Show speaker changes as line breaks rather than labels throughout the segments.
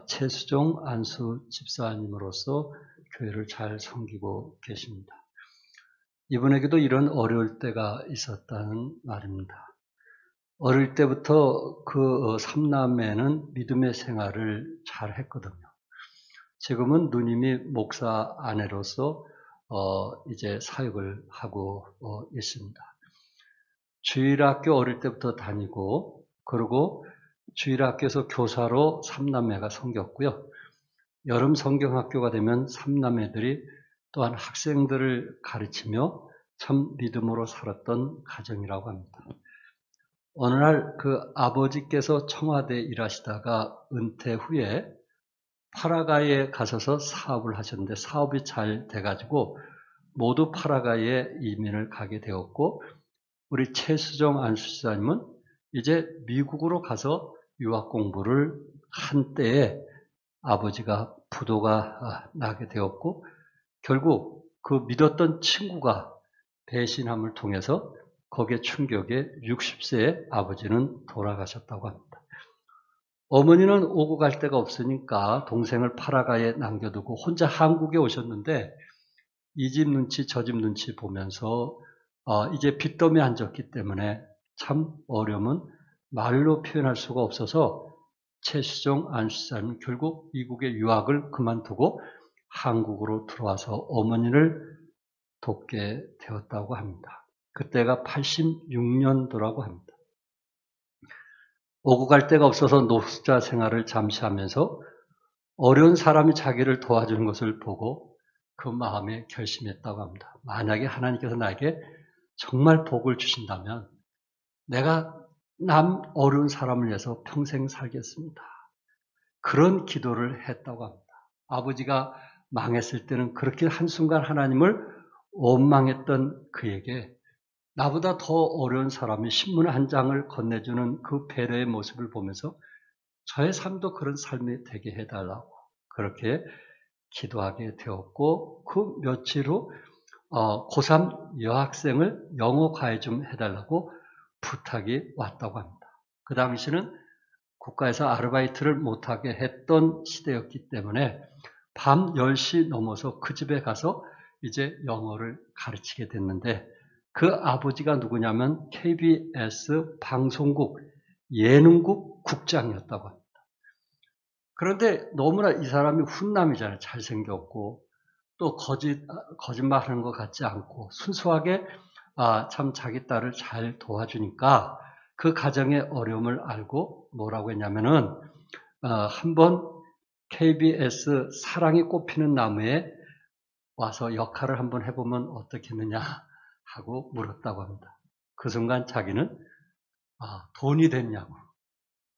최수종 안수 집사님으로서 교회를 잘 섬기고 계십니다. 이분에게도 이런 어려울 때가 있었다는 말입니다. 어릴 때부터 그 삼남매는 믿음의 생활을 잘 했거든요. 지금은 누님이 목사 아내로서 이제 사역을 하고 있습니다. 주일학교 어릴 때부터 다니고, 그리고 주일학교에서 교사로 삼남매가 섬겼고요. 여름 성경학교가 되면 삼남매들이 또한 학생들을 가르치며 참 믿음으로 살았던 가정이라고 합니다. 어느 날 그 아버지께서 청와대에 일하시다가 은퇴 후에 파라과이에 가셔서 사업을 하셨는데 사업이 잘 돼가지고 모두 파라과이에 이민을 가게 되었고, 우리 최수종 안수지사님은 이제 미국으로 가서 유학 공부를 한 때에 아버지가 부도가 나게 되었고, 결국 그 믿었던 친구가 배신함을 통해서 거기에 충격에 60세에 아버지는 돌아가셨다고 합니다. 어머니는 오고 갈 데가 없으니까 동생을 파라과이에 남겨두고 혼자 한국에 오셨는데, 이 집 눈치 저 집 눈치 보면서 이제 빚더미에 앉았기 때문에 참 어려움은 말로 표현할 수가 없어서 최수종 안수사는 결국 미국의 유학을 그만두고 한국으로 들어와서 어머니를 돕게 되었다고 합니다. 그때가 86년도라고 합니다. 오고 갈 데가 없어서 노숙자 생활을 잠시 하면서 어려운 사람이 자기를 도와주는 것을 보고 그 마음에 결심했다고 합니다. 만약에 하나님께서 나에게 정말 복을 주신다면 내가 남 어려운 사람을 위해서 평생 살겠습니다. 그런 기도를 했다고 합니다. 아버지가 망했을 때는 그렇게 한순간 하나님을 원망했던 그에게 나보다 더 어려운 사람이 신문 한 장을 건네주는 그 배려의 모습을 보면서 저의 삶도 그런 삶이 되게 해달라고 그렇게 기도하게 되었고, 그 며칠 후 고3 여학생을 영어 과외 좀 해달라고 부탁이 왔다고 합니다. 그 당시는 국가에서 아르바이트를 못하게 했던 시대였기 때문에 밤 10시 넘어서 그 집에 가서 이제 영어를 가르치게 됐는데, 그 아버지가 누구냐면 KBS 방송국 예능국 국장이었다고 합니다. 그런데 너무나 이 사람이 훈남이잖아요. 잘생겼고 또 거짓말하는 것 같지 않고 순수하게 참 자기 딸을 잘 도와주니까 그 가정의 어려움을 알고 뭐라고 했냐면은 한번 KBS 사랑이 꽃피는 나무에 와서 역할을 한번 해보면 어떻겠느냐 하고 물었다고 합니다. 그 순간 자기는 돈이 됐냐고,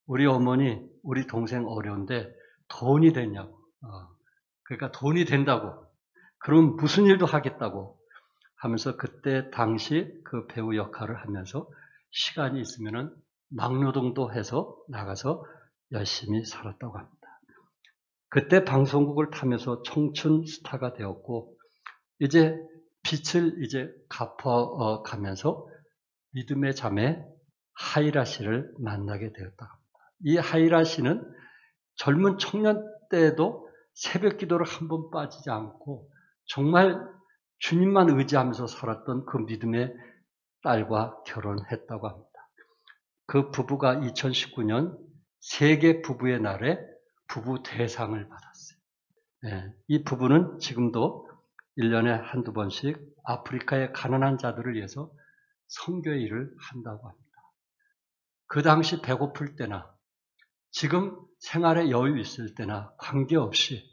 우리 어머니 우리 동생 어려운데 돈이 됐냐고, 그러니까 돈이 된다고, 그럼 무슨 일도 하겠다고 하면서 그때 당시 그 배우 역할을 하면서 시간이 있으면은 막노동도 해서 나가서 열심히 살았다고 합니다. 그때 방송국을 타면서 청춘 스타가 되었고, 이제 빛을 이제 갚아가면서 믿음의 자매 하이라 씨를 만나게 되었다고 합니다. 이 하이라 씨는 젊은 청년 때에도 새벽 기도를 한 번 빠지지 않고 정말 주님만 의지하면서 살았던 그 믿음의 딸과 결혼했다고 합니다. 그 부부가 2019년 세계 부부의 날에 부부 대상을 받았어요. 네, 이 부부는 지금도 1년에 한두 번씩 아프리카의 가난한 자들을 위해서 선교 일을 한다고 합니다. 그 당시 배고플 때나 지금 생활에 여유 있을 때나 관계없이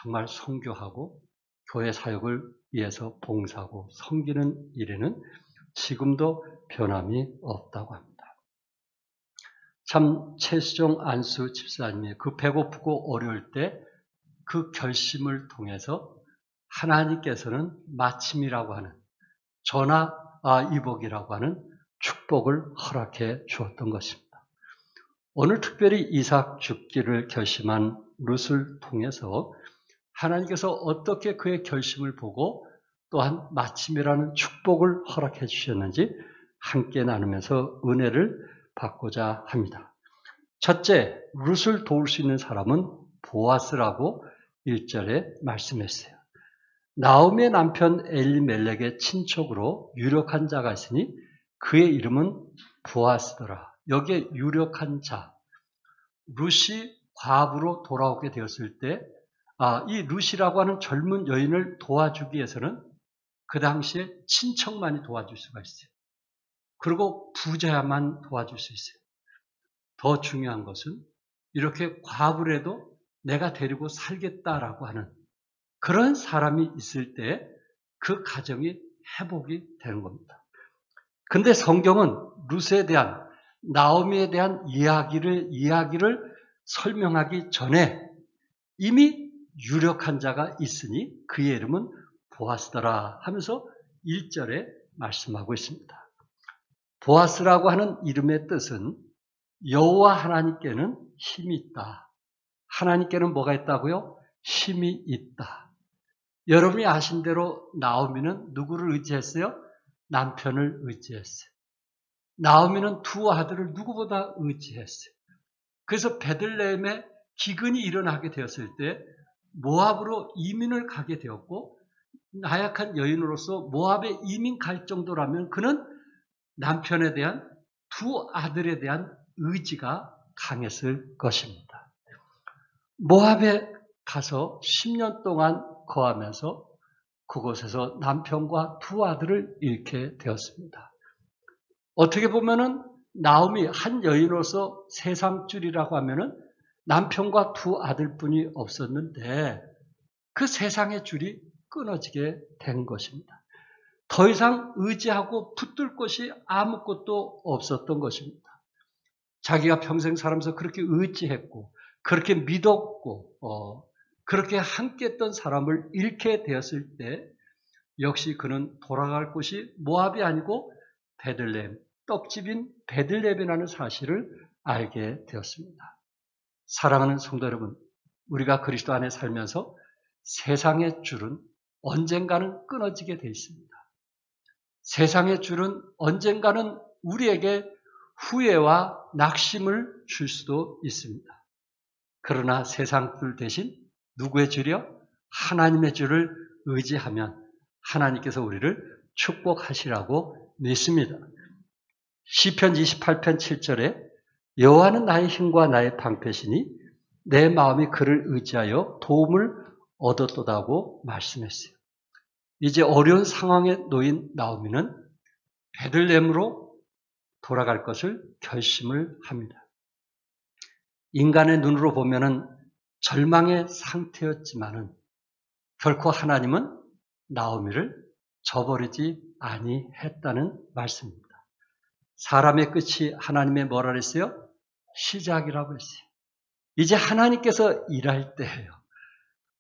정말 선교하고 교회 사역을 위해서 봉사하고 섬기는 일에는 지금도 변함이 없다고 합니다. 참 최수종 안수 집사님의 그 배고프고 어려울 때 그 결심을 통해서 하나님께서는 마침이라고 하는 전화위복이라고 하는 축복을 허락해 주었던 것입니다. 오늘 특별히 이삭 죽기를 결심한 룻을 통해서 하나님께서 어떻게 그의 결심을 보고 또한 마침이라는 축복을 허락해 주셨는지 함께 나누면서 은혜를 받고자 합니다. 첫째, 룻을 도울 수 있는 사람은 보아스라고 1절에 말씀했어요. 나오미의 남편 엘리멜렉의 친척으로 유력한 자가 있으니 그의 이름은 보아스더라. 여기에 유력한 자, 룻이 과부로 돌아오게 되었을 때, 이 룻이라고 하는 젊은 여인을 도와주기 위해서는 그 당시에 친척만이 도와줄 수가 있어요. 그리고 부자야만 도와줄 수 있어요. 더 중요한 것은 이렇게 과부라도 내가 데리고 살겠다라고 하는 그런 사람이 있을 때 그 가정이 회복이 되는 겁니다. 근데 성경은 룻에 대한, 나오미에 대한 이야기를 설명하기 전에 이미 유력한 자가 있으니 그의 이름은 보아스더라 하면서 1절에 말씀하고 있습니다. 보아스라고 하는 이름의 뜻은 여호와 하나님께는 힘이 있다. 하나님께는 뭐가 있다고요? 힘이 있다. 여러분이 아신 대로 나오미는 누구를 의지했어요? 남편을 의지했어요. 나오미는 두 아들을 누구보다 의지했어요. 그래서 베들레헴에 기근이 일어나게 되었을 때 모압으로 이민을 가게 되었고, 나약한 여인으로서 모압에 이민 갈 정도라면 그는 남편에 대한, 두 아들에 대한 의지가 강했을 것입니다. 모압에 가서 10년 동안 거하면서 그곳에서 남편과 두 아들을 잃게 되었습니다. 어떻게 보면은 나오미 한 여인으로서 세상줄이라고 하면은 남편과 두 아들뿐이 없었는데 그 세상의 줄이 끊어지게 된 것입니다. 더 이상 의지하고 붙들 곳이 아무것도 없었던 것입니다. 자기가 평생 살면서 그렇게 의지했고 그렇게 믿었고 그렇게 함께했던 사람을 잃게 되었을 때 역시 그는 돌아갈 곳이 모압이 아니고 베들레헴, 떡집인 베들레헴이라는 사실을 알게 되었습니다. 사랑하는 성도 여러분, 우리가 그리스도 안에 살면서 세상의 줄은 언젠가는 끊어지게 되어 있습니다. 세상의 줄은 언젠가는 우리에게 후회와 낙심을 줄 수도 있습니다. 그러나 세상 줄 대신 누구의 줄이요? 하나님의 줄을 의지하면 하나님께서 우리를 축복하시라고 믿습니다. 시편 28편 7절에 여호와는 나의 힘과 나의 방패시니 내 마음이 그를 의지하여 도움을 얻었도다고 말씀했어요. 이제 어려운 상황에 놓인 나오미는 베들레헴으로 돌아갈 것을 결심을 합니다. 인간의 눈으로 보면은 절망의 상태였지만은 결코 하나님은 나오미를 저버리지 아니했다는 말씀입니다. 사람의 끝이 하나님의 뭐라 그랬어요? 시작이라고 했어요. 이제 하나님께서 일할 때예요.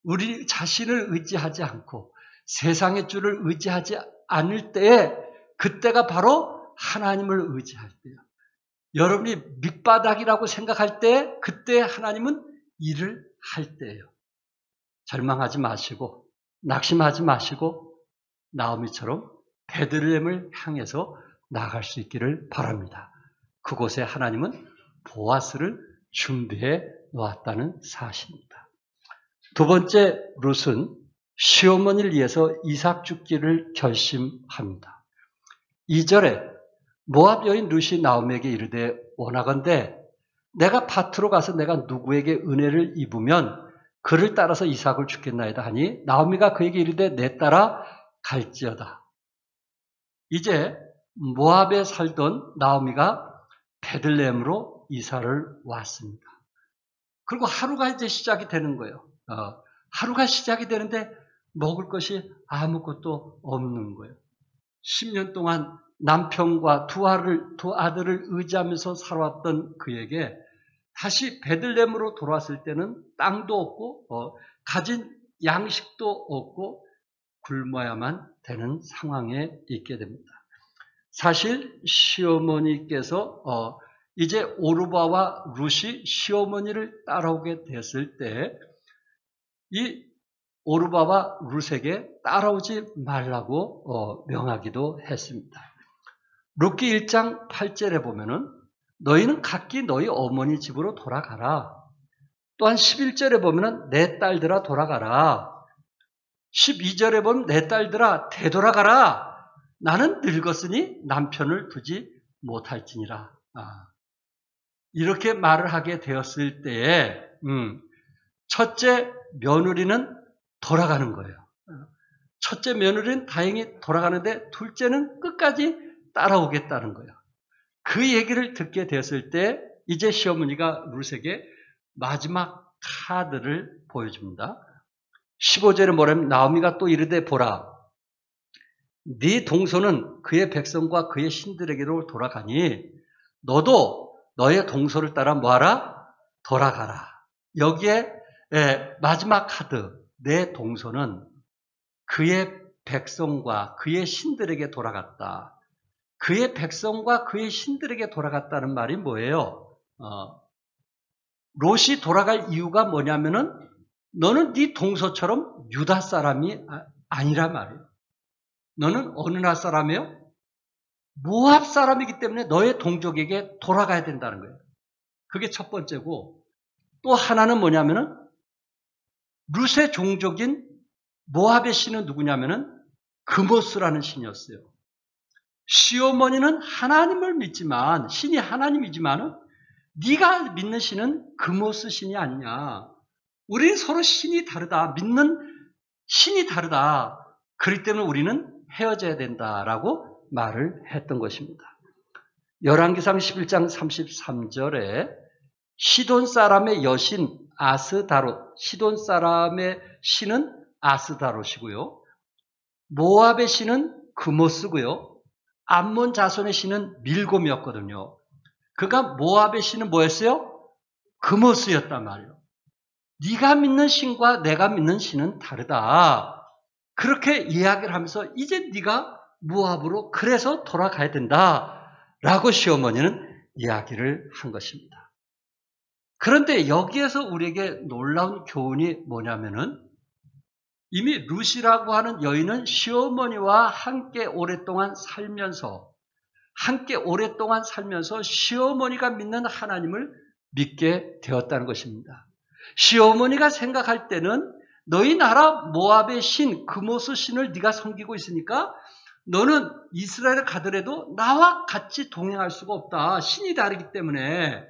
우리 자신을 의지하지 않고 세상의 줄을 의지하지 않을 때에 그때가 바로 하나님을 의지할 때예요. 여러분이 밑바닥이라고 생각할 때 그때 하나님은 일을 할 때예요. 절망하지 마시고 낙심하지 마시고 나오미처럼 베들레헴을 향해서 나아갈 수 있기를 바랍니다. 그곳에 하나님은 보아스를 준비해 놓았다는 사실입니다. 두 번째, 룻은 시어머니를 위해서 이삭 죽기를 결심합니다. 2절에 모압 여인 룻이 나오미에게 이르되 원하건대 내가 밭으로 가서 내가 누구에게 은혜를 입으면 그를 따라서 이삭을 죽겠나이다 하니 나오미가 그에게 이르되 내 따라 갈지어다. 이제 모압에 살던 나오미가 베들레헴으로 이사를 왔습니다. 그리고 하루가 이제 시작이 되는 거예요. 하루가 시작이 되는데 먹을 것이 아무것도 없는 거예요. 10년 동안 남편과 두 아들을 의지하면서 살아왔던 그에게 다시 베들레헴으로 돌아왔을 때는 땅도 없고 가진 양식도 없고 굶어야만 되는 상황에 있게 됩니다. 사실 시어머니께서 이제 오르바와 룻이 시어머니를 따라오게 됐을 때 이 오르바와 룻에게 따라오지 말라고 명하기도 했습니다. 룻기 1장 8절에 보면은 너희는 각기 너희 어머니 집으로 돌아가라. 또한 11절에 보면은 내 딸들아 돌아가라. 12절에 보면 내 딸들아 되돌아가라. 나는 늙었으니 남편을 두지 못할지니라. 이렇게 말을 하게 되었을 때에 첫째 며느리는 돌아가는 거예요. 첫째 며느리는 다행히 돌아가는데 둘째는 끝까지 따라오겠다는 거예요. 그 얘기를 듣게 되었을 때 이제 시어머니가 룻에게 마지막 카드를 보여줍니다. 15절에 뭐라면 나오미가 또 이르되 보라 네 동서는 그의 백성과 그의 신들에게로 돌아가니 너도 너의 동서를 따라 뭐하라? 돌아가라. 여기에 마지막 카드 내 동서는 그의 백성과 그의 신들에게 돌아갔다. 그의 백성과 그의 신들에게 돌아갔다는 말이 뭐예요? 롯이 돌아갈 이유가 뭐냐면은 너는 네 동서처럼 유다 사람이 아니란 말이에요. 너는 어느 나라 사람이에요? 모압 사람이기 때문에 너의 동족에게 돌아가야 된다는 거예요. 그게 첫 번째고 또 하나는 뭐냐면은 룻의 종족인 모압의 신은 누구냐면은 그모스라는 신이었어요. 시어머니는 하나님을 믿지만 신이 하나님이지만은 네가 믿는 신은 그모스 신이 아니냐. 우리는 서로 신이 다르다. 믿는 신이 다르다. 그렇기 때문에 우리는 헤어져야 된다라고 말을 했던 것입니다. 열왕기상 11장 33절에 시돈 사람의 여신 아스다롯, 시돈 사람의 신은 아스다롯이고요. 모압의 신은 그모스고요. 암몬 자손의 신은 밀곰이었거든요. 그가 모압의 신은 뭐였어요? 그모스였단 말이에요. 네가 믿는 신과 내가 믿는 신은 다르다. 그렇게 이야기를 하면서 이제 네가 모압으로 그래서 돌아가야 된다라고 시어머니는 이야기를 한 것입니다. 그런데 여기에서 우리에게 놀라운 교훈이 뭐냐면은 이미 룻이라고 하는 여인은 시어머니와 함께 오랫동안 살면서 시어머니가 믿는 하나님을 믿게 되었다는 것입니다. 시어머니가 생각할 때는 너희 나라 모압의 신 그모스 신을 네가 섬기고 있으니까 너는 이스라엘에 가더라도 나와 같이 동행할 수가 없다. 신이 다르기 때문에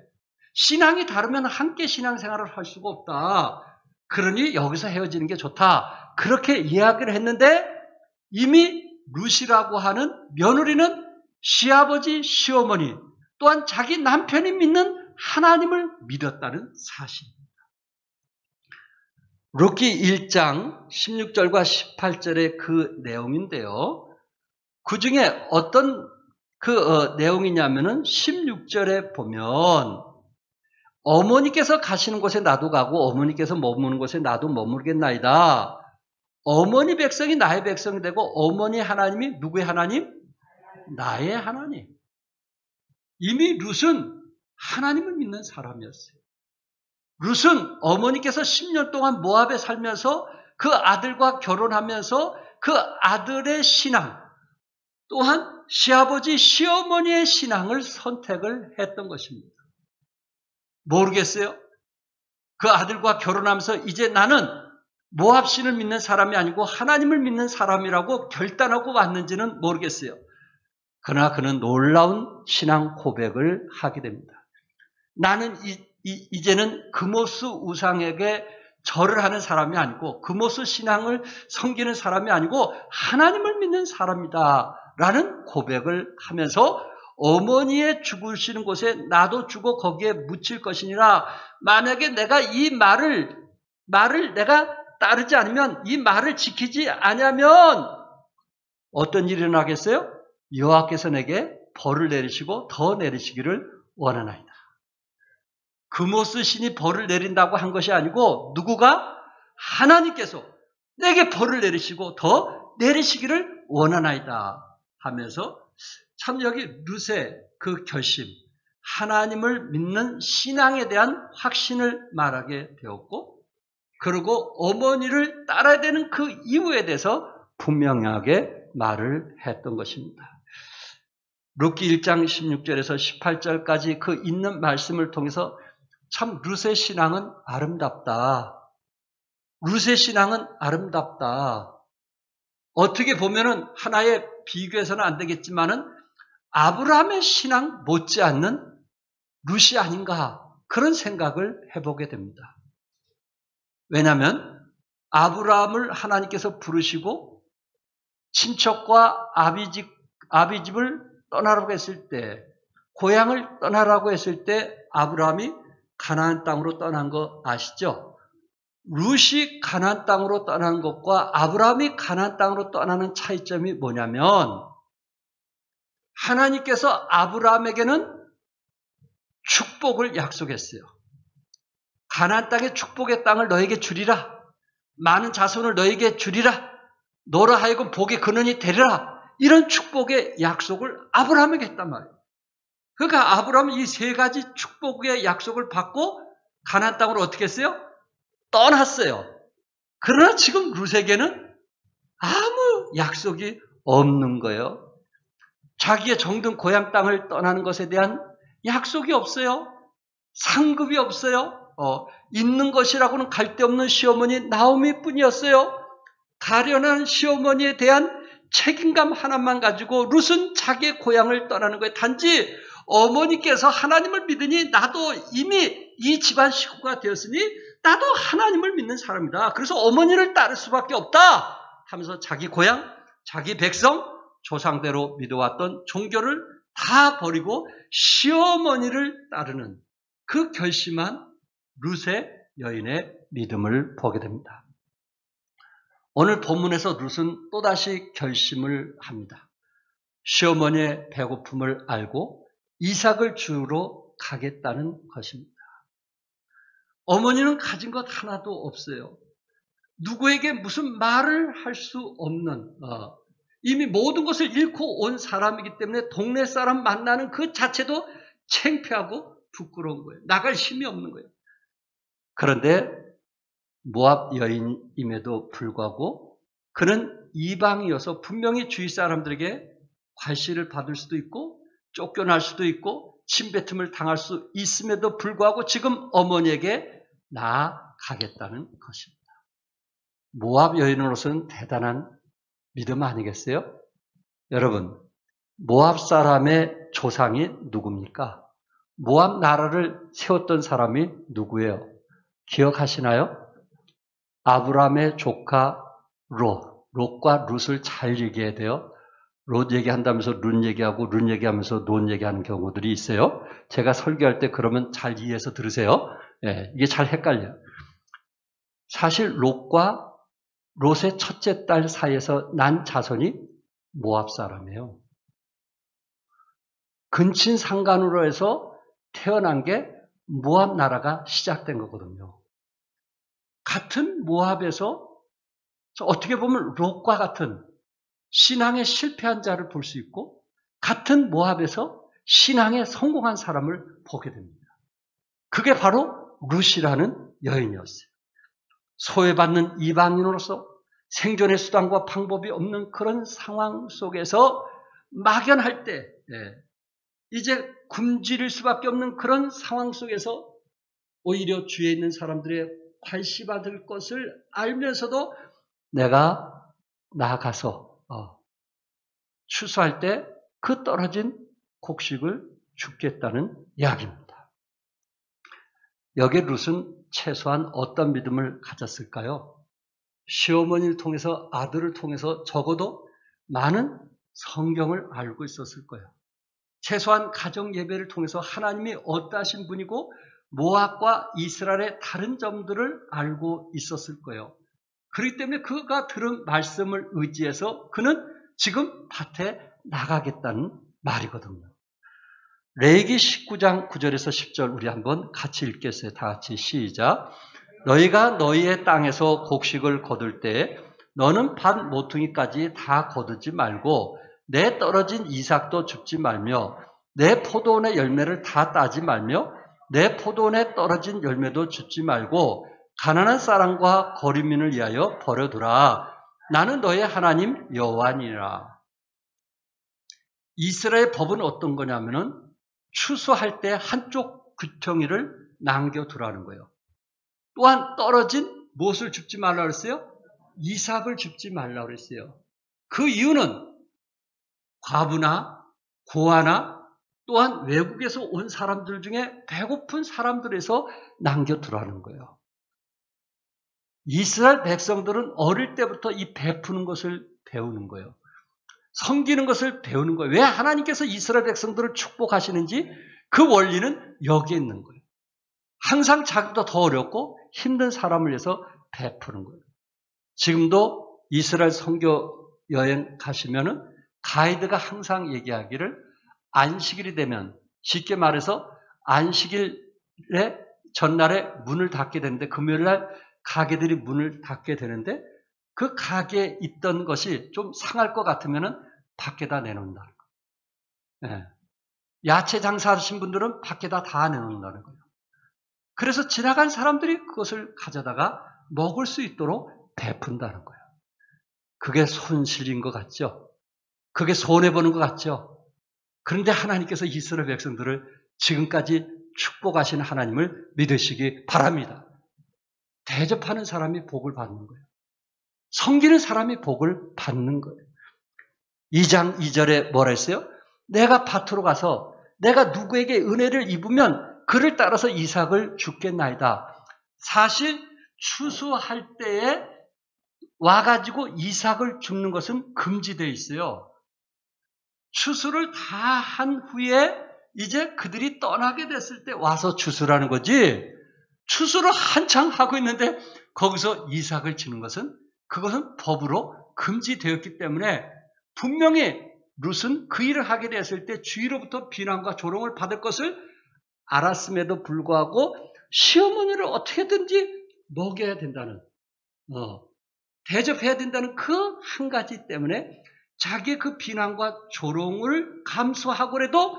신앙이 다르면 함께 신앙생활을 할 수가 없다. 그러니 여기서 헤어지는 게 좋다. 그렇게 이야기를 했는데 이미 룻이라고 하는 며느리는 시아버지, 시어머니 또한 자기 남편이 믿는 하나님을 믿었다는 사실입니다. 룻기 1장 16절과 18절의 그 내용인데요. 그 중에 어떤 내용이냐면은 16절에 보면 어머니께서 가시는 곳에 나도 가고 어머니께서 머무는 곳에 나도 머무르겠나이다. 어머니 백성이 나의 백성이 되고 어머니 하나님이 누구의 하나님? 나의 하나님. 이미 룻은 하나님을 믿는 사람이었어요. 룻은 어머니께서 10년 동안 모압에 살면서 그 아들과 결혼하면서 그 아들의 신앙 또한 시아버지 시어머니의 신앙을 선택을 했던 것입니다. 모르겠어요? 그 아들과 결혼하면서 이제 나는 모압 신을 믿는 사람이 아니고 하나님을 믿는 사람이라고 결단하고 왔는지는 모르겠어요. 그러나 그는 놀라운 신앙 고백을 하게 됩니다. 나는 이제는 그모스 우상에게 절을 하는 사람이 아니고 그모스 신앙을 섬기는 사람이 아니고 하나님을 믿는 사람이다 라는 고백을 하면서 어머니의 죽으시는 곳에 나도 죽어 거기에 묻힐 것이니라. 만약에 내가 이 말을 내가 따르지 않으면 이 말을 지키지 않으면 어떤 일이 일어나겠어요? 여호와께서 내게 벌을 내리시고 더 내리시기를 원하나이다. 그모스 신이 벌을 내린다고 한 것이 아니고 누구가? 하나님께서 내게 벌을 내리시고 더 내리시기를 원하나이다 하면서 참 여기 룻의 그 결심, 하나님을 믿는 신앙에 대한 확신을 말하게 되었고 그리고 어머니를 따라야 되는 그 이유에 대해서 분명하게 말을 했던 것입니다. 룻기 1장 16절에서 18절까지 그 있는 말씀을 통해서 참 룻의 신앙은 아름답다. 룻의 신앙은 아름답다. 어떻게 보면은 하나의 비교해서는 안 되겠지만은 아브라함의 신앙 못지않는 룻이 아닌가 그런 생각을 해보게 됩니다. 왜냐하면 아브라함을 하나님께서 부르시고 친척과 아비집을 떠나라고 했을 때, 고향을 떠나라고 했을 때 아브라함이 가나안 땅으로 떠난 거 아시죠? 룻이 가나안 땅으로 떠나는 것과 아브라함이 가나안 땅으로 떠나는 차이점이 뭐냐면 하나님께서 아브라함에게는 축복을 약속했어요. 가나안 땅의 축복의 땅을 너에게 주리라. 많은 자손을 너에게 주리라. 너로 하여금 복의 근원이 되리라. 이런 축복의 약속을 아브라함에게 했단 말이에요. 그러니까 아브라함은 이 세 가지 축복의 약속을 받고 가나안 땅으로 어떻게 했어요? 떠났어요. 그러나 지금 룻에게는 아무 약속이 없는 거예요. 자기의 정든 고향 땅을 떠나는 것에 대한 약속이 없어요. 상급이 없어요. 있는 것이라고는 갈데없는 시어머니 나오미 뿐이었어요. 가련한 시어머니에 대한 책임감 하나만 가지고 룻은 자기의 고향을 떠나는 거예요. 단지 어머니께서 하나님을 믿으니 나도 이미 이 집안 식구가 되었으니 나도 하나님을 믿는 사람이다. 그래서 어머니를 따를 수밖에 없다 하면서 자기 고향, 자기 백성, 조상대로 믿어왔던 종교를 다 버리고 시어머니를 따르는 그 결심한 룻의 여인의 믿음을 보게 됩니다. 오늘 본문에서 룻은 또다시 결심을 합니다. 시어머니의 배고픔을 알고 이삭을 주우러 가겠다는 것입니다. 어머니는 가진 것 하나도 없어요. 누구에게 무슨 말을 할 수 없는 이미 모든 것을 잃고 온 사람이기 때문에 동네 사람 만나는 그 자체도 창피하고 부끄러운 거예요. 나갈 힘이 없는 거예요. 그런데 모압 여인임에도 불구하고 그는 이방이어서 분명히 주위 사람들에게 괄시를 받을 수도 있고 쫓겨날 수도 있고 침뱉음을 당할 수 있음에도 불구하고 지금 어머니에게 나아가겠다는 것입니다. 모압 여인으로서는 대단한 믿음 아니겠어요? 여러분, 모압 사람의 조상이 누굽니까? 모압 나라를 세웠던 사람이 누구예요? 기억하시나요? 아브라함의 조카 롯과 룻을 잘 얘기해야 돼요. 롯 얘기한다면서 룻 얘기하고 룻 얘기하면서 논 얘기하는 경우들이 있어요. 제가 설교할 때 그러면 잘 이해해서 들으세요. 네, 이게 잘 헷갈려요. 사실 롯과 롯의 첫째 딸 사이에서 난 자손이 모압 사람이에요. 근친상간으로 해서 태어난 게 모압 나라가 시작된 거거든요. 같은 모압에서 어떻게 보면 롯과 같은 신앙에 실패한 자를 볼 수 있고 같은 모압에서 신앙에 성공한 사람을 보게 됩니다. 그게 바로 룻이라는 여인이었어요. 소외받는 이방인으로서 생존의 수단과 방법이 없는 그런 상황 속에서 막연할 때 이제 굶주릴 수밖에 없는 그런 상황 속에서 오히려 주위에 있는 사람들의 괄시받을 것을 알면서도 내가 나아가서 추수할 때 그 떨어진 곡식을 줍겠다는 이야기입니다. 여기에 룻은 최소한 어떤 믿음을 가졌을까요? 시어머니를 통해서 아들을 통해서 적어도 많은 성경을 알고 있었을 거예요. 최소한 가정 예배를 통해서 하나님이 어떠하신 분이고 모압과 이스라엘의 다른 점들을 알고 있었을 거예요. 그렇기 때문에 그가 들은 말씀을 의지해서 그는 지금 밭에 나가겠다는 말이거든요. 레위기 19장 9절에서 10절 우리 한번 같이 읽겠어요. 다 같이 시작. 너희가 너희의 땅에서 곡식을 거둘 때 너는 밭 모퉁이까지 다 거두지 말고 내 떨어진 이삭도 줍지 말며 내 포도원의 열매를 다 따지 말며 내 포도원에 떨어진 열매도 줍지 말고 가난한 사람과 거류민을 위하여 버려두라. 나는 너의 하나님 여호와니라. 이스라엘 법은 어떤 거냐면은 추수할 때 한쪽 귀퉁이를 남겨두라는 거예요. 또한 떨어진 무엇을 줍지 말라고 그랬어요? 이삭을 줍지 말라고 그랬어요. 그 이유는 과부나 고아나 또한 외국에서 온 사람들 중에 배고픈 사람들에서 남겨두라는 거예요. 이스라엘 백성들은 어릴 때부터 이 베푸는 것을 배우는 거예요. 섬기는 것을 배우는 거예요. 왜 하나님께서 이스라엘 백성들을 축복하시는지 그 원리는 여기에 있는 거예요. 항상 자기보다 더 어렵고 힘든 사람을 위해서 베푸는 거예요. 지금도 이스라엘 선교 여행 가시면은 가이드가 항상 얘기하기를 안식일이 되면 쉽게 말해서 안식일에 전날에 문을 닫게 되는데 금요일날 가게들이 문을 닫게 되는데 그 가게에 있던 것이 좀 상할 것 같으면은 밖에다 내놓는다는 거예요. 네. 야채 장사하신 분들은 밖에다 다 내놓는다는 거예요. 그래서 지나간 사람들이 그것을 가져다가 먹을 수 있도록 베푼다는 거예요. 그게 손실인 것 같죠? 그게 손해보는 것 같죠? 그런데 하나님께서 이스라엘 백성들을 지금까지 축복하신 하나님을 믿으시기 바랍니다. 대접하는 사람이 복을 받는 거예요. 섬기는 사람이 복을 받는 거예요. 2장 2절에 뭐라 했어요? 내가 밭으로 가서 내가 누구에게 은혜를 입으면 그를 따라서 이삭을 주겠나이다. 사실 추수할 때에 와가지고 이삭을 줍는 것은 금지되어 있어요. 추수를 다 한 후에 이제 그들이 떠나게 됐을 때 와서 추수라는 거지, 추수를 한창 하고 있는데 거기서 이삭을 주는 것은 그것은 법으로 금지되었기 때문에 분명히 룻은 그 일을 하게 됐을 때 주위로부터 비난과 조롱을 받을 것을 알았음에도 불구하고 시어머니를 어떻게든지 먹여야 된다는, 대접해야 된다는 그 한 가지 때문에 자기의 그 비난과 조롱을 감수하고라도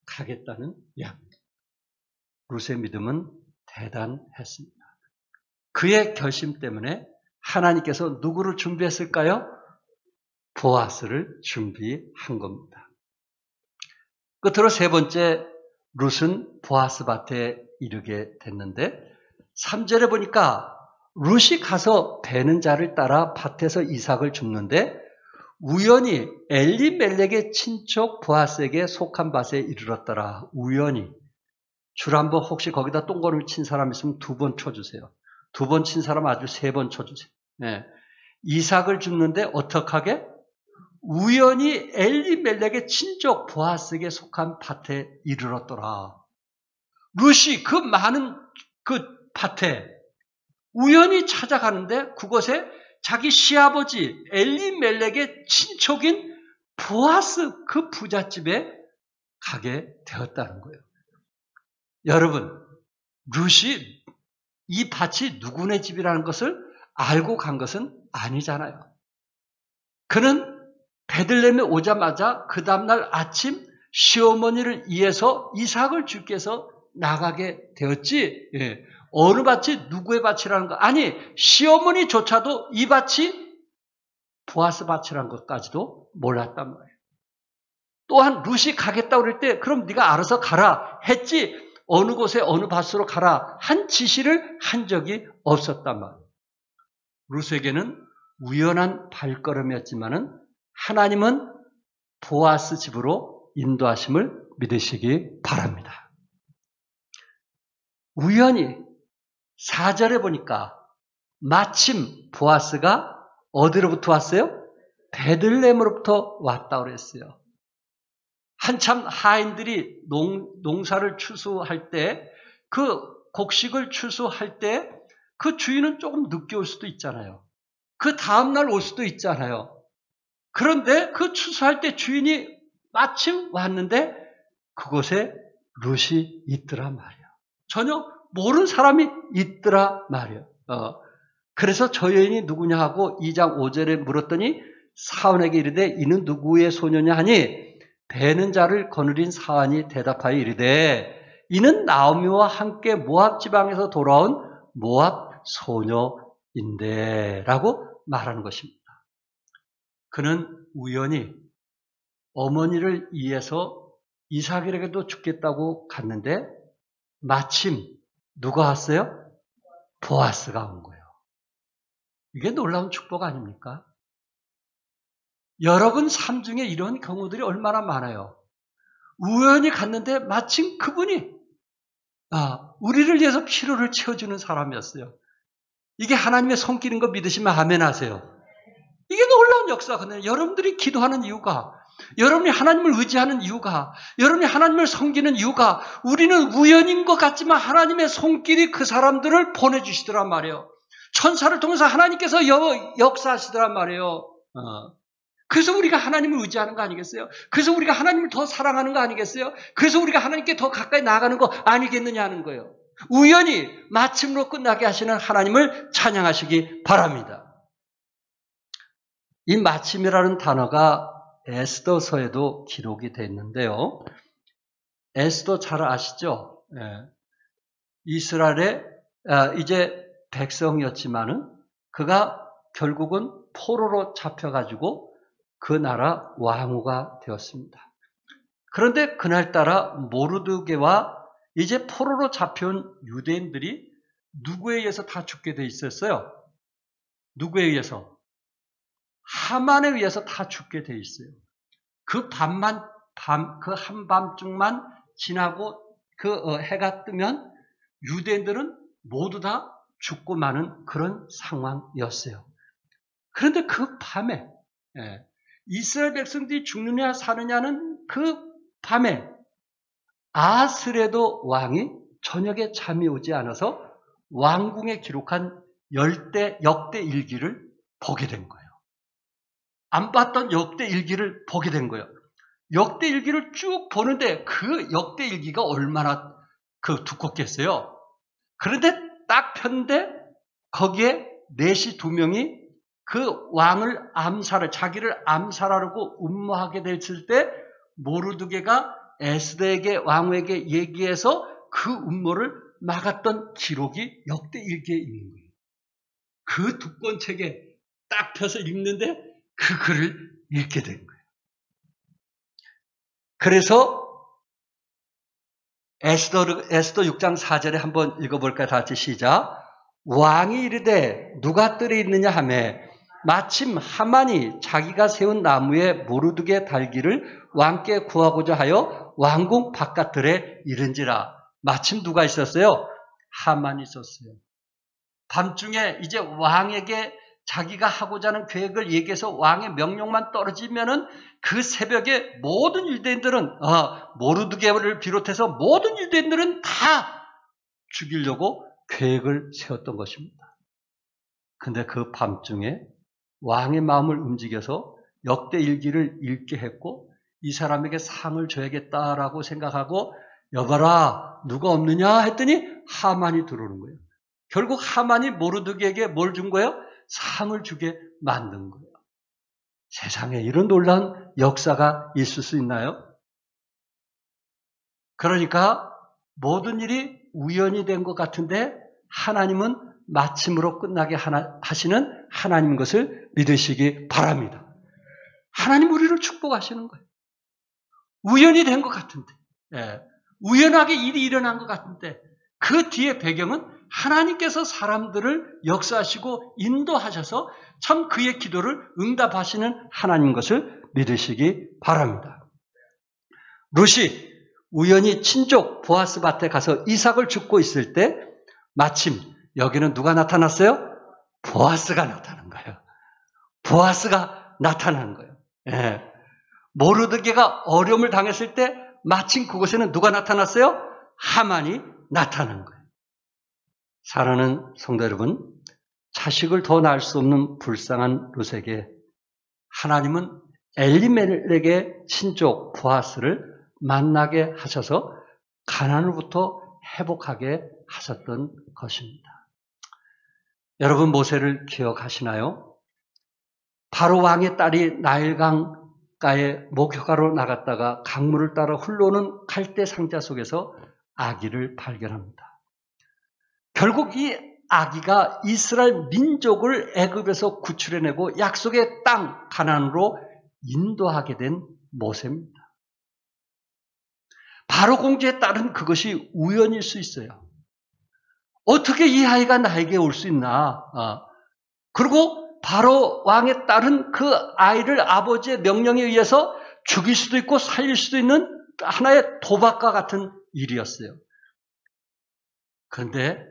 가겠다는 이야기입니다. 룻의 믿음은 대단했습니다. 그의 결심 때문에 하나님께서 누구를 준비했을까요? 보아스를 준비한 겁니다. 끝으로 세 번째, 룻은 보아스 밭에 이르게 됐는데 3절에 보니까 룻이 가서 베는 자를 따라 밭에서 이삭을 줍는데 우연히 엘리멜렉의 친척 보아스에게 속한 밭에 이르렀더라. 우연히. 줄 한번 혹시 거기다 동그라미 친 사람 있으면 2번 쳐주세요. 2번 친 사람 아주 3번 쳐주세요. 네. 이삭을 줍는데 어떡하게? 우연히 엘리멜렉의 친족 보아스에게 속한 밭에 이르렀더라. 룻이 그 많은 그 밭에 우연히 찾아가는데 그곳에 자기 시아버지 엘리멜렉의 친척인 보아스 그 부잣집에 가게 되었다는 거예요. 여러분, 룻이 이 밭이 누구네 집이라는 것을 알고 간 것은 아니잖아요. 그는 베들레헴에 오자마자 그 다음날 아침 시어머니를 위해서 이삭을 주께 해서 나가게 되었지. 예. 어느 밭이 누구의 밭이라는 거, 아니 시어머니조차도 이 밭이 보아스 밭이라는 것까지도 몰랐단 말이에요. 또한 룻이 가겠다고 그럴 때 그럼 네가 알아서 가라 했지 어느 곳에 어느 밭으로 가라 한 지시를 한 적이 없었단 말이에요. 룻에게는 우연한 발걸음이었지만은 하나님은 보아스 집으로 인도하심을 믿으시기 바랍니다. 우연히 4절에 보니까 마침 보아스가 어디로부터 왔어요? 베들레헴으로부터 왔다고 그랬어요. 한참 하인들이 농사를 추수할 때, 그 곡식을 추수할 때 그 주인은 조금 늦게 올 수도 있잖아요. 그 다음날 올 수도 있잖아요. 그런데 그 추수할 때 주인이 마침 왔는데 그곳에 룻이 있더라 말이에요. 전혀 모르는 사람이 있더라 말이에요. 그래서 저 여인이 누구냐 하고 2장 5절에 물었더니 사원에게 이르되 이는 누구의 소녀냐 하니 베는 자를 거느린 사원이 대답하여 이르되 이는 나오미와 함께 모압 지방에서 돌아온 모압 소녀인데 라고 말하는 것입니다. 그는 우연히 어머니를 위해서 이삭에게도 죽겠다고 갔는데 마침 누가 왔어요? 보아스가 온 거예요. 이게 놀라운 축복 아닙니까? 여러분 삶 중에 이런 경우들이 얼마나 많아요. 우연히 갔는데 마침 그분이 우리를 위해서 필요를 채워주는 사람이었어요. 이게 하나님의 손길인 거 믿으시면 아멘 하세요. 이게 놀라운 역사거든요. 여러분들이 기도하는 이유가, 여러분이 하나님을 의지하는 이유가, 여러분이 하나님을 섬기는 이유가 우리는 우연인 것 같지만 하나님의 손길이 그 사람들을 보내주시더란 말이에요. 천사를 통해서 하나님께서 역사하시더란 말이에요. 그래서 우리가 하나님을 의지하는 거 아니겠어요? 그래서 우리가 하나님을 더 사랑하는 거 아니겠어요? 그래서 우리가 하나님께 더 가까이 나아가는 거 아니겠느냐 하는 거예요. 우연히 마침으로 끝나게 하시는 하나님을 찬양하시기 바랍니다. 이 마침이라는 단어가 에스더서에도 기록이 되어 있는데요. 에스더 잘 아시죠? 이스라엘의 이제 백성이었지만은 그가 결국은 포로로 잡혀가지고 그 나라 왕후가 되었습니다. 그런데 그날따라 모르드게와 이제 포로로 잡혀온 유대인들이 누구에 의해서 다 죽게 돼 있었어요? 누구에 의해서? 하만에 의해서 다 죽게 돼 있어요. 그 한밤중만 지나고 그 해가 뜨면 유대인들은 모두 다 죽고 마는 그런 상황이었어요. 그런데 그 밤에 이스라엘 백성들이 죽느냐 사느냐는 그 밤에 아스레도 왕이 저녁에 잠이 오지 않아서 왕궁에 기록한 역대 일기를 보게 된 거예요. 안 봤던 역대 일기를 보게 된 거예요. 역대 일기를 쭉 보는데 그 역대 일기가 얼마나 두껍겠어요. 그런데 딱 폈는데 거기에 내시 2명이 그 왕을 자기를 암살하려고 음모하게 됐을 때 모르드게가 에스더에게 왕후에게 얘기해서 그 음모를 막았던 기록이 역대 일기에 있는 거예요. 그 두꺼운 책에 딱 펴서 읽는데 그 글을 읽게 된 거예요. 그래서 에스더 6장 4절에 한번 읽어볼까요? 다 같이 시작. 왕이 이르되 누가 뜰에 있느냐 하매 마침 하만이 자기가 세운 나무에 모르드게 달기를 왕께 구하고자 하여 왕궁 바깥들에 이른지라. 마침 누가 있었어요? 하만이 있었어요. 밤중에 이제 왕에게 자기가 하고자 하는 계획을 얘기해서 왕의 명령만 떨어지면은 그 새벽에 모든 유대인들은 모르드게를 비롯해서 모든 유대인들은 다 죽이려고 계획을 세웠던 것입니다. 근데 그 밤중에 왕의 마음을 움직여서 역대 일기를 읽게 했고 이 사람에게 상을 줘야겠다라고 생각하고 여봐라 누가 없느냐 했더니 하만이 들어오는 거예요. 결국 하만이 모르드게에게 뭘 준 거예요? 상을 주게 만든 거예요. 세상에 이런 놀라운 역사가 있을 수 있나요? 그러니까 모든 일이 우연이 된 것 같은데 하나님은 마침으로 끝나게 하시는 하나님 것을 믿으시기 바랍니다. 하나님 우리를 축복하시는 거예요. 우연이 된 것 같은데, 우연하게 일이 일어난 것 같은데 그 뒤에 배경은 하나님께서 사람들을 역사하시고 인도하셔서 참 그의 기도를 응답하시는 하나님 것을 믿으시기 바랍니다. 룻이 우연히 친족 보아스 밭에 가서 이삭을 줍고 있을 때 마침 여기는 누가 나타났어요? 보아스가 나타난 거예요. 보아스가 나타나는 거예요. 모르드게가 어려움을 당했을 때 마침 그곳에는 누가 나타났어요? 하만이 나타난 거예요. 사랑하는 성도 여러분, 자식을 더 낳을 수 없는 불쌍한 룻에게 하나님은 엘리멜렉의 친족 보아스를 만나게 하셔서 가난으로부터 회복하게 하셨던 것입니다. 여러분 모세를 기억하시나요? 바로 왕의 딸이 나일강가에 목욕하러 나갔다가 강물을 따라 흘러오는 갈대 상자 속에서 아기를 발견합니다. 결국 이 아기가 이스라엘 민족을 애굽에서 구출해내고 약속의 땅 가나안으로 인도하게 된 모세입니다. 바로 공주의 딸은 그것이 우연일 수 있어요. 어떻게 이 아이가 나에게 올 수 있나? 그리고 바로 왕의 딸은 그 아이를 아버지의 명령에 의해서 죽일 수도 있고 살릴 수도 있는 하나의 도박과 같은 일이었어요. 그런데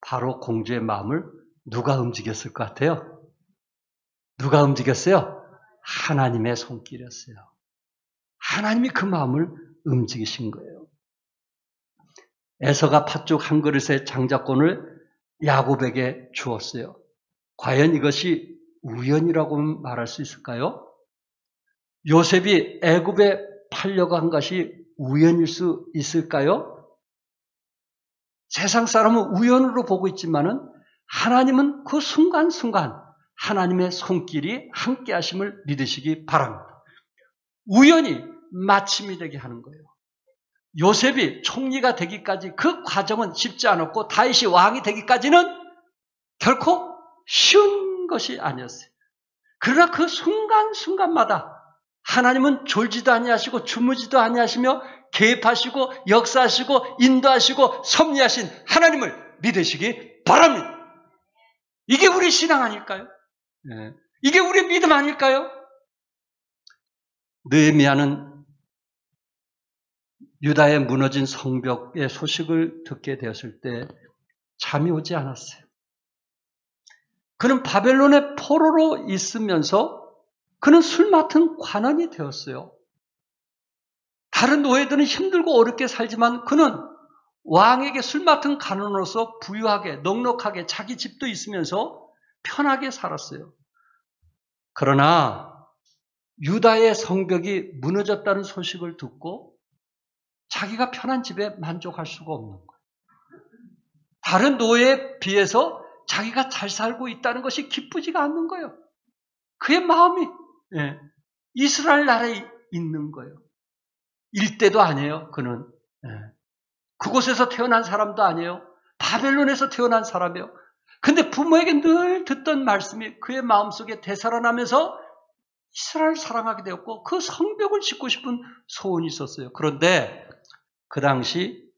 바로 공주의 마음을 누가 움직였을 것 같아요? 누가 움직였어요? 하나님의 손길이었어요. 하나님이 그 마음을 움직이신 거예요. 에서가 팥죽 한 그릇의 장자권을 야곱에게 주었어요. 과연 이것이 우연이라고 말할 수 있을까요? 요셉이 애굽에 팔려고 한 것이 우연일 수 있을까요? 세상 사람은 우연으로 보고 있지만은 하나님은 그 순간순간 하나님의 손길이 함께 하심을 믿으시기 바랍니다. 우연히 마침이 되게 하는 거예요. 요셉이 총리가 되기까지 그 과정은 쉽지 않았고 다윗이 왕이 되기까지는 결코 쉬운 것이 아니었어요. 그러나 그 순간순간마다 하나님은 졸지도 아니하시고 주무지도 아니하시며 개입하시고 역사하시고 인도하시고 섭리하신 하나님을 믿으시기 바랍니다. 이게 우리 신앙 아닐까요? 네. 이게 우리 믿음 아닐까요? 느헤미야는 유다의 무너진 성벽의 소식을 듣게 되었을 때 잠이 오지 않았어요. 그는 바벨론의 포로로 있으면서 그는 술 맡은 관원이 되었어요. 다른 노예들은 힘들고 어렵게 살지만 그는 왕에게 술 맡은 관원으로서 부유하게 넉넉하게 자기 집도 있으면서 편하게 살았어요. 그러나 유다의 성벽이 무너졌다는 소식을 듣고 자기가 편한 집에 만족할 수가 없는 거예요. 다른 노예에 비해서 자기가 잘 살고 있다는 것이 기쁘지가 않는 거예요. 그의 마음이 이스라엘 나라에 있는 거예요. 일대도 아니에요. 그는 그곳에서 태어난 사람도 아니에요. 바벨론에서 태어난 사람이에요. 근데 부모에게 늘 듣던 말씀이 그의 마음속에 되살아나면서 이스라엘을 사랑하게 되었고 그 성벽을 짓고 싶은 소원이 있었어요. 그런데 그 당시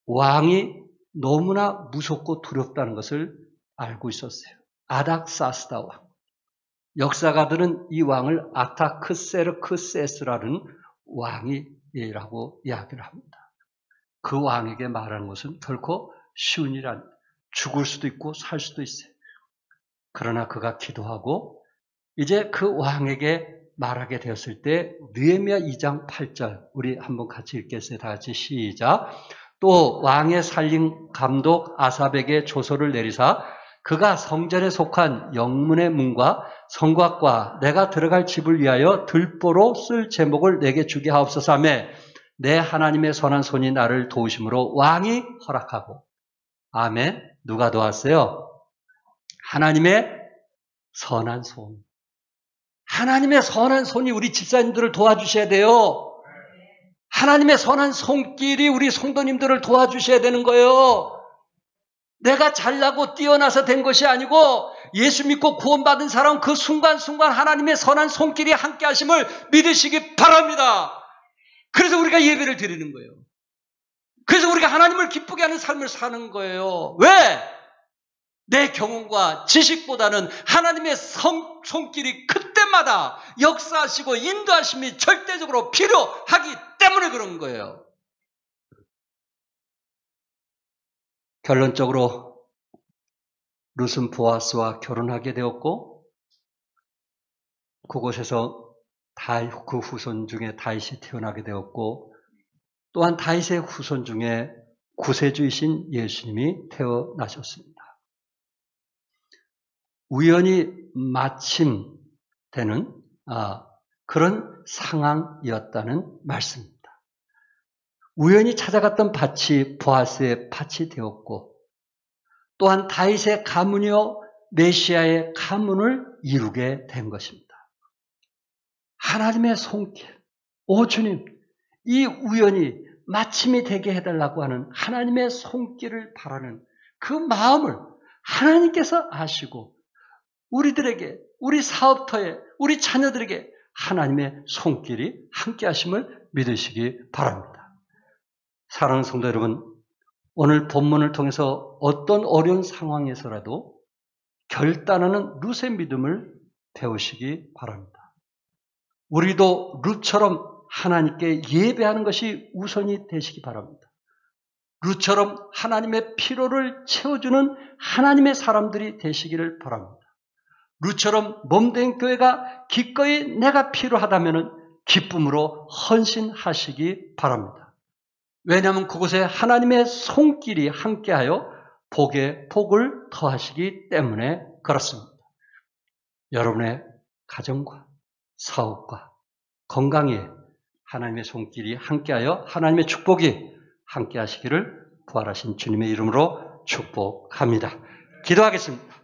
왕이 너무나 무섭고 두렵다는 것을 알고 있었어요. 아닥사스다 왕. 역사가들은 이 왕을 아타크세르크세스라는 왕이라고 이야기를 합니다. 그 왕에게 말하는 것은 결코 쉬운 일이 아닙니다. 죽을 수도 있고 살 수도 있어요. 그러나 그가 기도하고 이제 그 왕에게 말하게 되었을 때 느헤미야 2장 8절 우리 한번 같이 읽겠어요. 다 같이 시작. 또 왕의 살림 감독 아삽에게 조서를 내리사 그가 성전에 속한 영문의 문과 성곽과 내가 들어갈 집을 위하여 들보로 쓸 제목을 내게 주게 하옵소서 하며 내 하나님의 선한 손이 나를 도우심으로 왕이 허락하고 아멘. 누가 도왔어요? 하나님의 선한 손. 하나님의 선한 손이 우리 집사님들을 도와주셔야 돼요. 하나님의 선한 손길이 우리 성도님들을 도와주셔야 되는 거예요. 내가 잘나고 뛰어나서 된 것이 아니고 예수 믿고 구원받은 사람은 그 순간순간 하나님의 선한 손길이 함께 하심을 믿으시기 바랍니다. 그래서 우리가 예배를 드리는 거예요. 그래서 우리가 하나님을 기쁘게 하는 삶을 사는 거예요. 왜? 내 경험과 지식보다는 하나님의 손길이 그때마다 역사하시고 인도하심이 절대적으로 필요하기 때문에 그런 거예요. 결론적으로 룻은 보아스와 결혼하게 되었고 그곳에서 그 후손 중에 다윗이 태어나게 되었고 또한 다윗의 후손 중에 구세주이신 예수님이 태어나셨습니다. 우연히 마침되는 그런 상황이었다는 말씀입니다. 우연히 찾아갔던 밭이 보아스의 밭이 되었고 또한 다윗의 가문이요 메시아의 가문을 이루게 된 것입니다. 하나님의 손길, 오 주님, 이 우연이 마침이 되게 해달라고 하는 하나님의 손길을 바라는 그 마음을 하나님께서 아시고 우리들에게, 우리 사업터에, 우리 자녀들에게 하나님의 손길이 함께 하심을 믿으시기 바랍니다. 사랑하는 성도 여러분, 오늘 본문을 통해서 어떤 어려운 상황에서라도 결단하는 룻의 믿음을 배우시기 바랍니다. 우리도 룻처럼 하나님께 예배하는 것이 우선이 되시기 바랍니다. 룻처럼 하나님의 필요를 채워주는 하나님의 사람들이 되시기를 바랍니다. 룻처럼 몸된 교회가 기꺼이 내가 필요하다면 기쁨으로 헌신하시기 바랍니다. 왜냐하면 그곳에 하나님의 손길이 함께하여 복에 복을 더하시기 때문에 그렇습니다. 여러분의 가정과 사업과 건강에 하나님의 손길이 함께하여 하나님의 축복이 함께하시기를 부활하신 주님의 이름으로 축복합니다. 기도하겠습니다.